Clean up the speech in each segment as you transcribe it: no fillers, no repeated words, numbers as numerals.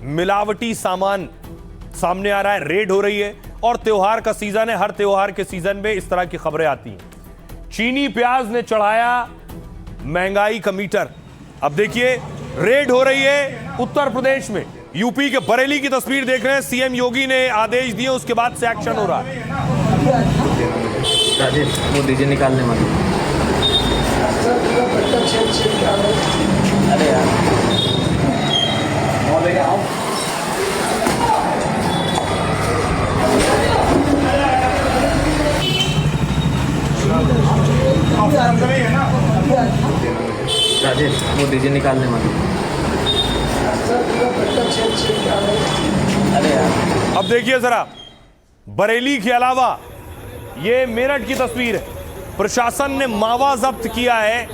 मिलावटी सामान सामने आ रहा है, रेड हो रही है और त्योहार का सीजन है। हर त्योहार के सीजन में इस तरह की खबरें आती हैं। चीनी प्याज ने चढ़ाया महंगाई का मीटर। अब देखिए रेड हो रही है उत्तर प्रदेश में। यूपी के बरेली की तस्वीर देख रहे हैं। सीएम योगी ने आदेश दिए, उसके बाद से एक्शन हो रहा है। राजेश वो दीजिए निकालने वाले। अरे यार राजेश वो दीजिए निकालने वाले। अरे यार अब देखिए जरा, बरेली के अलावा ये मेरठ की तस्वीर है। प्रशासन ने मावा जब्त किया है।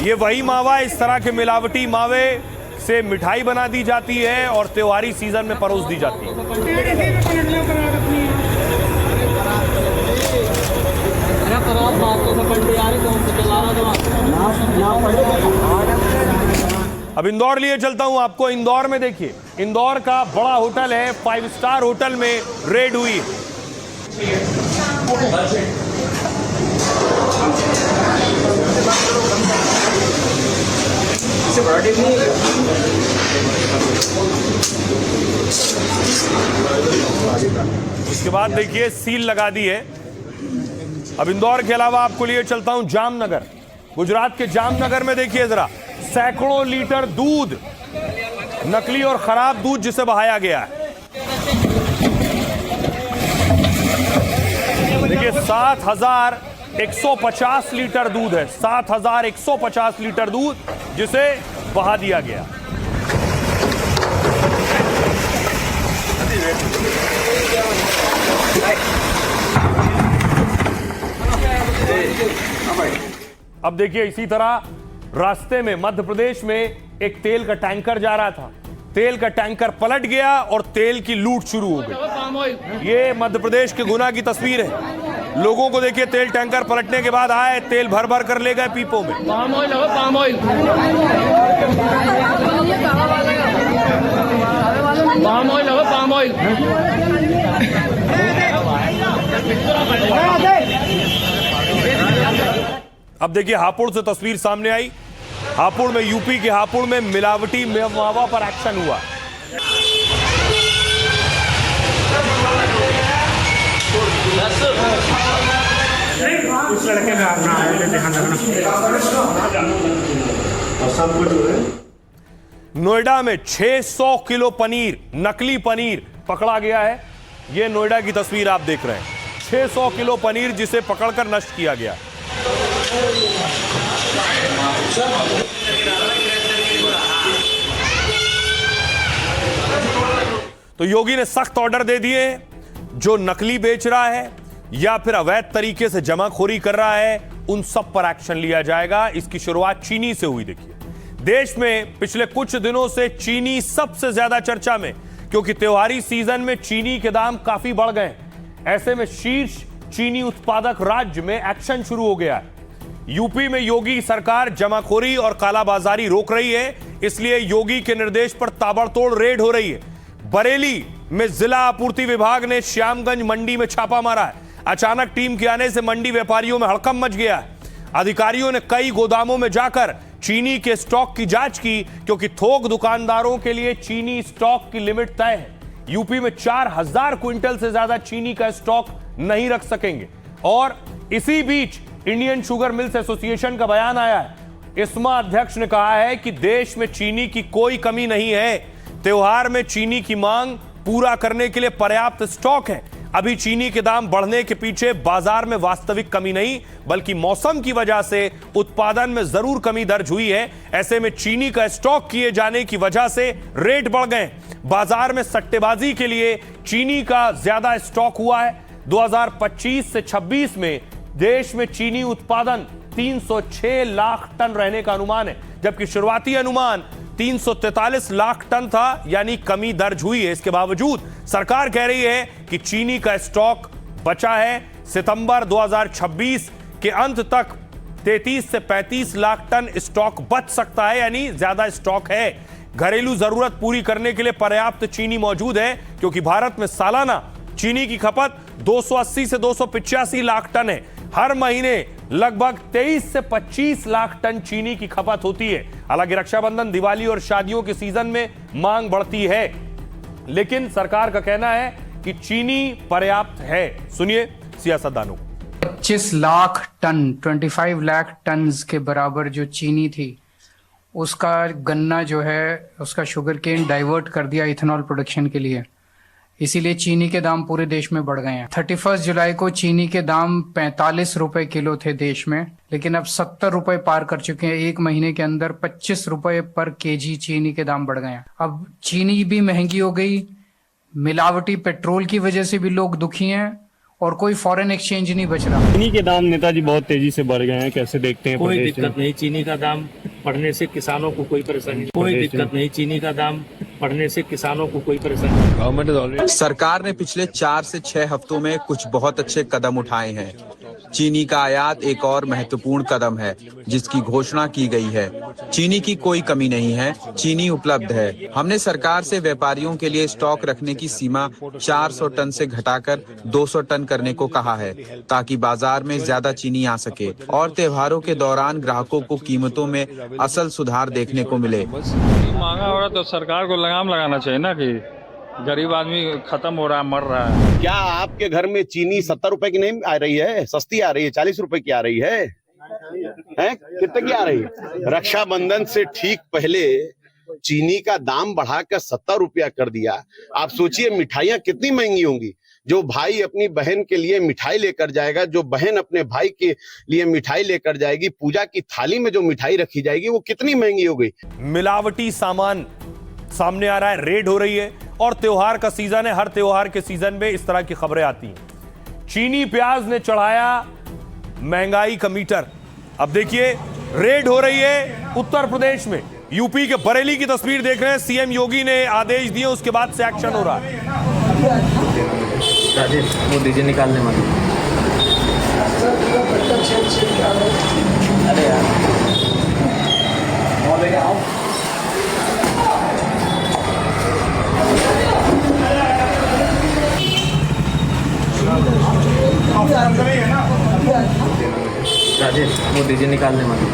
ये वही मावा, इस तरह के मिलावटी मावे से मिठाई बना दी जाती है और त्योहारी सीजन में परोस दी जाती है। अब इंदौर लिए चलता हूं आपको। इंदौर में देखिए, इंदौर का बड़ा होटल है, 5 स्टार होटल में रेड हुई। इसके बाद देखिए सील लगा दी है। अब इंदौर के अलावा आपको लिए चलता हूं जामनगर। गुजरात के जामनगर में देखिए जरा, सैकड़ों लीटर दूध, नकली और खराब दूध जिसे बहाया गया है। देखिए 7,150 लीटर दूध है, 7,150 लीटर दूध जिसे बहा दिया गया। अब देखिए इसी तरह रास्ते में मध्य प्रदेश में एक तेल का टैंकर जा रहा था। तेल का टैंकर पलट गया और तेल की लूट शुरू हो गई। ये मध्य प्रदेश के गुना की तस्वीर है। लोगों को देखिए, तेल टैंकर पलटने के बाद आए, तेल भर भर कर ले गए पीपों में। पाम ऑयल हो, पाम ऑयल, पाम ऑयल हो, पाम ऑयल। अब देखिए हापुड़ से तस्वीर सामने आई। हापुड़ में, यूपी के हापुड़ में मिलावटी मावा पर एक्शन हुआ। उस लड़के का अपना ध्यान रखना। नोएडा में 600 किलो पनीर, नकली पनीर पकड़ा गया है। यह नोएडा की तस्वीर आप देख रहे हैं। 600 किलो पनीर जिसे पकड़कर नष्ट किया गया। तो योगी ने सख्त ऑर्डर दे दिए, जो नकली बेच रहा है या फिर अवैध तरीके से जमाखोरी कर रहा है, उन सब पर एक्शन लिया जाएगा। इसकी शुरुआत चीनी से हुई। देखिए देश में पिछले कुछ दिनों से चीनी सबसे ज्यादा चर्चा में, क्योंकि त्योहारी सीजन में चीनी के दाम काफी बढ़ गए। ऐसे में शीर्ष चीनी उत्पादक राज्य में एक्शन शुरू हो गया है। यूपी में योगी सरकार जमाखोरी और कालाबाजारी रोक रही है, इसलिए योगी के निर्देश पर ताबड़तोड़ रेड हो रही है। बरेली में जिला आपूर्ति विभाग ने श्यामगंज मंडी में छापा मारा है। अचानक टीम के आने से मंडी व्यापारियों में हड़कंप मच गया है। अधिकारियों ने कई गोदामों में जाकर चीनी के स्टॉक की जांच की, क्योंकि थोक दुकानदारों के लिए चीनी स्टॉक की लिमिट तय है। यूपी में 4,000 क्विंटल से ज्यादा चीनी का स्टॉक नहीं रख सकेंगे। और इसी बीच इंडियन शुगर मिल्स एसोसिएशन का बयान आया है। इस्मा अध्यक्ष ने कहा है कि देश में चीनी की कोई कमी नहीं है। त्योहार में चीनी की मांग पूरा करने के लिए पर्याप्त स्टॉक है। अभी चीनी के दाम बढ़ने के पीछे बाजार में वास्तविक कमी नहीं, बल्कि मौसम की वजह से उत्पादन में जरूर कमी दर्ज हुई है। ऐसे में चीनी का स्टॉक किए जाने की वजह से रेट बढ़ गए। बाजार में सट्टेबाजी के लिए चीनी का ज्यादा स्टॉक हुआ है। 2025 से 26 में देश में चीनी उत्पादन 306 लाख टन रहने का अनुमान है, जबकि शुरुआती अनुमान 343 लाख टन था, यानी कमी दर्ज हुई है। इसके बावजूद सरकार कह रही है कि चीनी का स्टॉक बचा है। सितंबर 2026 के अंत तक 33 से 35 लाख टन स्टॉक बच सकता है, यानी ज्यादा स्टॉक है। घरेलू जरूरत पूरी करने के लिए पर्याप्त चीनी मौजूद है, क्योंकि भारत में सालाना चीनी की खपत 280 से 285 लाख टन है। हर महीने लगभग 23 से 25 लाख टन चीनी की खपत होती है। हालांकि रक्षाबंधन, दिवाली और शादियों के सीजन में मांग बढ़ती है, लेकिन सरकार का कहना है कि चीनी पर्याप्त है। सुनिए सियासतदानों को। 25 लाख टन 25 लाख टन के बराबर जो चीनी थी, उसका गन्ना जो है उसका शुगर केन डाइवर्ट कर दिया इथेनॉल प्रोडक्शन के लिए, इसीलिए चीनी के दाम पूरे देश में बढ़ गए हैं। 31 जुलाई को चीनी के दाम 45 रुपए किलो थे देश में, लेकिन अब 70 रुपए पार कर चुके हैं। एक महीने के अंदर 25 रुपए पर केजी चीनी के दाम बढ़ गए हैं। अब चीनी भी महंगी हो गई, मिलावटी पेट्रोल की वजह से भी लोग दुखी हैं और कोई फॉरेन एक्सचेंज नहीं बच रहा। चीनी के दाम नेताजी बहुत तेजी से बढ़ गए हैं, कैसे देखते हैं? कोई दिक्कत नहीं, चीनी का दाम बढ़ने से किसानों को कोई परेशानी नहीं। कोई दिक्कत नहीं, चीनी का दाम बढ़ने से किसानों को कोई परेशानी नहीं। सरकार ने पिछले 4 से 6 हफ्तों में कुछ बहुत अच्छे कदम उठाए हैं। चीनी का आयात एक और महत्वपूर्ण कदम है जिसकी घोषणा की गई है। चीनी की कोई कमी नहीं है, चीनी उपलब्ध है। हमने सरकार से व्यापारियों के लिए स्टॉक रखने की सीमा 400 टन से घटाकर 200 टन करने को कहा है, ताकि बाजार में ज्यादा चीनी आ सके और त्योहारों के दौरान ग्राहकों को कीमतों में असल सुधार देखने को मिले। महंगा हो रहा तो सरकार को लगाम लगाना चाहिए ना, कि गरीब आदमी खत्म हो रहा है, मर रहा है। क्या आपके घर में चीनी 70 रुपए की नहीं आ रही है? सस्ती आ रही है, 40 रुपए की आ रही है, हैं? कितने की आ रही है? रक्षाबंधन से ठीक पहले चीनी का दाम बढ़ाकर 70 रुपया कर दिया। आप सोचिए मिठाइयाँ कितनी महंगी होंगी। जो भाई अपनी बहन के लिए मिठाई लेकर जाएगा, जो बहन अपने भाई के लिए मिठाई लेकर जाएगी, पूजा की थाली में जो मिठाई रखी जाएगी वो कितनी महंगी हो गई। मिलावटी सामान सामने आ रहा है, रेड हो रही है, और त्योहार का सीजन है। हर त्योहार के सीजन में इस तरह की खबरें आती हैं। चीनी प्याज ने चढ़ाया महंगाई का मीटर। अब देखिए रेड हो रही है उत्तर प्रदेश में। यूपी के बरेली की तस्वीर देख रहे हैं। सीएम योगी ने आदेश दिए, उसके बाद से एक्शन हो रहा है। राजेश वो दीजिए निकालने वाले। अरे यार राजेश वो दीजिए निकालने वाले।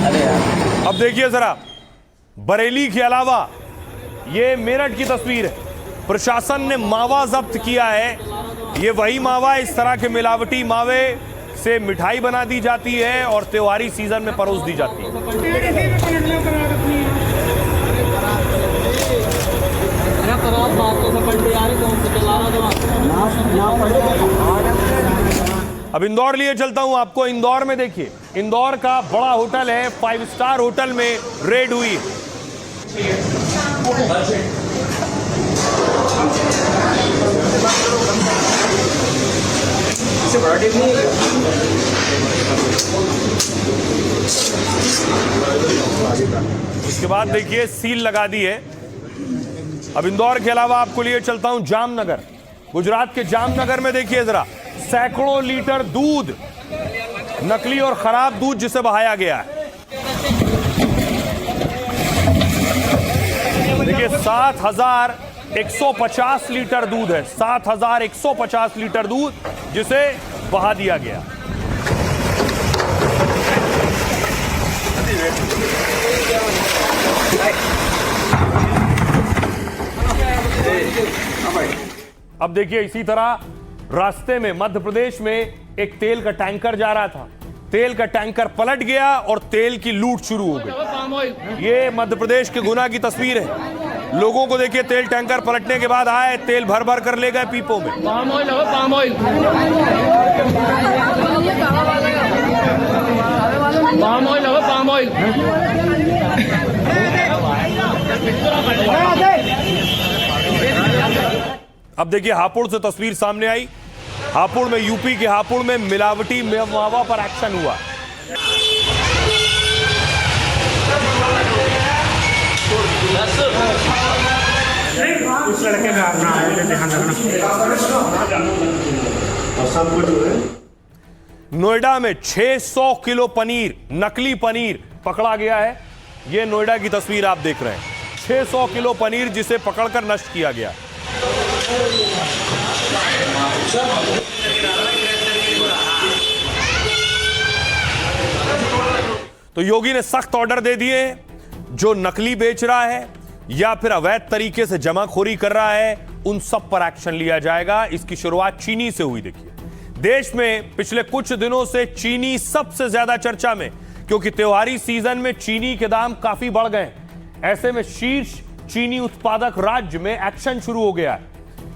अरे यार अब देखिए जरा, बरेली के अलावा ये मेरठ की तस्वीर है। प्रशासन ने मावा जब्त किया है। ये वही मावा, इस तरह के मिलावटी मावे से मिठाई बना दी जाती है और त्योहारी सीजन में परोस दी जाती है। अब इंदौर लिए चलता हूं आपको। इंदौर में देखिए, इंदौर का बड़ा होटल है, 5 स्टार होटल में रेड हुई। इसके बाद देखिए सील लगा दी है। अब इंदौर के अलावा आपको लिए चलता हूं जामनगर। गुजरात के जामनगर में देखिए जरा, सैकड़ों लीटर दूध, नकली और खराब दूध जिसे बहाया गया है। देखिए 7,150 लीटर दूध है, 7,150 लीटर दूध जिसे बहा दिया गया। अब देखिए इसी तरह रास्ते में मध्य प्रदेश में एक तेल का टैंकर जा रहा था। तेल का टैंकर पलट गया और तेल की लूट शुरू हो गई। ये मध्य प्रदेश के गुना की तस्वीर है। लोगों को देखिए, तेल टैंकर पलटने के बाद आए, तेल भर भर कर ले गए पीपों में। पाम ऑयल हो, पाम ऑयल, पाम ऑयल हो, पाम ऑयल। अब देखिए हापुड़ से तस्वीर सामने आई। हापुड़ में, यूपी के हापुड़ में मिलावटी मावा पर एक्शन हुआ। उस लड़के का अपना है, ध्यान रखना। नोएडा में 600 किलो पनीर, नकली पनीर पकड़ा गया है। ये नोएडा की तस्वीर आप देख रहे हैं। 600 किलो पनीर जिसे पकड़कर नष्ट किया गया। तो योगी ने सख्त ऑर्डर दे दिए, जो नकली बेच रहा है या फिर अवैध तरीके से जमाखोरी कर रहा है उन सब पर एक्शन लिया जाएगा। इसकी शुरुआत चीनी से हुई। देखिए, देश में पिछले कुछ दिनों से चीनी सबसे ज्यादा चर्चा में, क्योंकि त्योहारी सीजन में चीनी के दाम काफी बढ़ गए। ऐसे में शीर्ष चीनी उत्पादक राज्य में एक्शन शुरू हो गया है।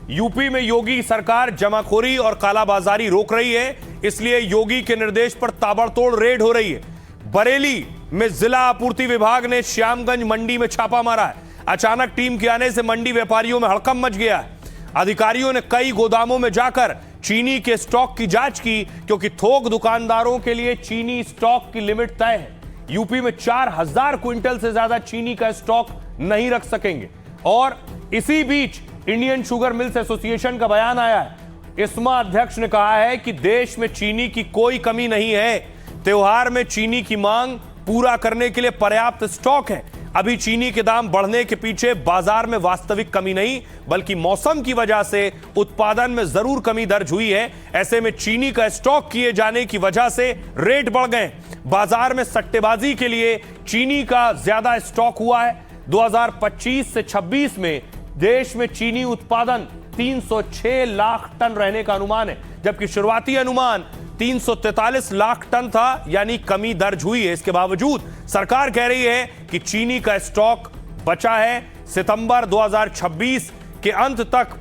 यूपी में योगी सरकार जमाखोरी और कालाबाजारी रोक रही है, इसलिए योगी के निर्देश पर ताबड़तोड़ रेड हो रही है। बरेली में जिला आपूर्ति विभाग ने श्यामगंज मंडी में छापा मारा है। अचानक टीम के आने से मंडी व्यापारियों में हड़कंप मच गया है। अधिकारियों ने कई गोदामों में जाकर चीनी के स्टॉक की जांच की, क्योंकि थोक दुकानदारों के लिए चीनी स्टॉक की लिमिट तय है। यूपी में 4000 क्विंटल से ज्यादा चीनी का स्टॉक नहीं रख सकेंगे। और इसी बीच इंडियन शुगर मिल्स एसोसिएशन का बयान आया है। इस्मा अध्यक्ष ने कहा है कि देश में चीनी की कोई कमी नहीं है। त्योहार में चीनी की मांग पूरा करने के लिए पर्याप्त स्टॉक है। अभी चीनी के दाम बढ़ने के पीछे बाजार में वास्तविक कमी नहीं, बल्कि मौसम की वजह से उत्पादन में जरूर कमी दर्ज हुई है। ऐसे में चीनी का स्टॉक किए जाने की वजह से रेट बढ़ गए। बाजार में सट्टेबाजी के लिए चीनी का ज्यादा स्टॉक हुआ है। 2025 से 26 में देश में चीनी उत्पादन 306 लाख टन रहने का अनुमान है, जबकि शुरुआती अनुमान 343 लाख टन था, यानी कमी दर्ज हुई है। इसके बावजूद सरकार कह रही है कि चीनी का स्टॉक बचा है। सितंबर 2026 के अंत तक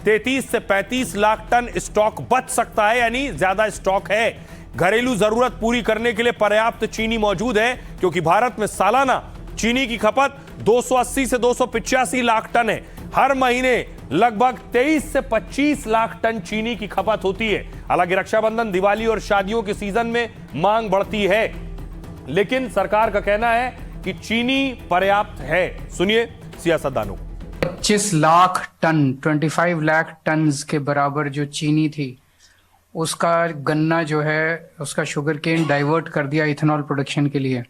33 से 35 लाख टन स्टॉक बच सकता है, यानी ज्यादा स्टॉक है। घरेलू जरूरत पूरी करने के लिए पर्याप्त चीनी मौजूद है, क्योंकि भारत में सालाना चीनी की खपत 280 से 285 लाख टन है। हर महीने लगभग 23 से 25 लाख टन चीनी की खपत होती है। हालांकि रक्षाबंधन, दिवाली और शादियों के सीजन में मांग बढ़ती है, लेकिन सरकार का कहना है कि चीनी पर्याप्त है। सुनिए सियासतदानों को। 25 लाख टन 25 लाख टन के बराबर जो चीनी थी, उसका गन्ना जो है उसका शुगर केन डाइवर्ट कर दिया इथेनॉल प्रोडक्शन के लिए।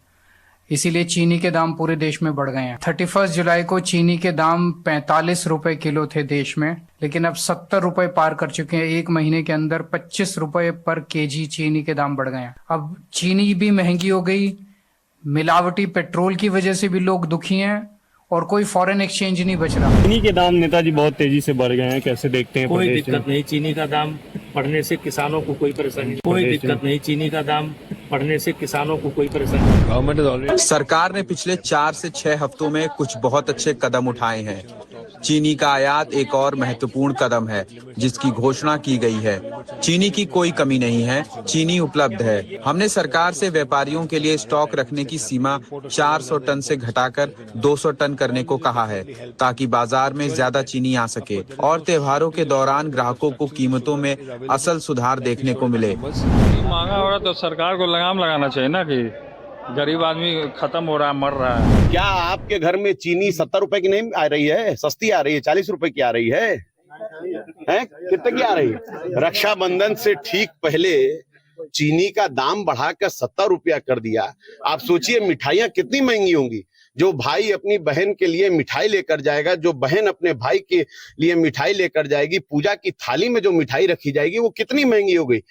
इसीलिए चीनी के दाम पूरे देश में बढ़ गए हैं। 31 जुलाई को चीनी के दाम 45 रुपए किलो थे देश में, लेकिन अब 70 रुपए पार कर चुके हैं। एक महीने के अंदर 25 रुपए पर केजी चीनी के दाम बढ़ गए हैं। अब चीनी भी महंगी हो गई, मिलावटी पेट्रोल की वजह से भी लोग दुखी हैं, और कोई फॉरेन एक्सचेंज नहीं बच रहा। चीनी के दाम नेताजी बहुत तेजी से बढ़ गए हैं, कैसे देखते हैं? कोई दिक्कत नहीं, चीनी का दाम बढ़ने से किसानों को कोई परेशानी, कोई दिक्कत नहीं। चीनी का दाम बढ़ने से किसानों को कोई परेशानी। सरकार ने पिछले 4 से 6 हफ्तों में कुछ बहुत अच्छे कदम उठाए हैं। चीनी का आयात एक और महत्वपूर्ण कदम है, जिसकी घोषणा की गई है। चीनी की कोई कमी नहीं है, चीनी उपलब्ध है। हमने सरकार से व्यापारियों के लिए स्टॉक रखने की सीमा 400 टन से घटाकर 200 टन करने को कहा है, ताकि बाजार में ज्यादा चीनी आ सके और त्योहारों के दौरान ग्राहकों को कीमतों में असल सुधार देखने को मिले। महंगा हो रहा तो सरकार को लगाम लगाना चाहिए ना, कि गरीब आदमी खत्म हो रहा है, मर रहा है। क्या आपके घर में चीनी 70 रुपए की नहीं आ रही है? सस्ती आ रही है, 40 रुपए की आ रही है? हैं? कितने की आ रही है? रक्षाबंधन से ठीक पहले चीनी का दाम बढ़ाकर 70 रुपया कर दिया। आप सोचिए मिठाइयाँ कितनी महंगी होंगी। जो भाई अपनी बहन के लिए मिठाई लेकर जाएगा, जो बहन अपने भाई के लिए मिठाई लेकर जाएगी, पूजा की थाली में जो मिठाई रखी जाएगी वो कितनी महंगी हो गई।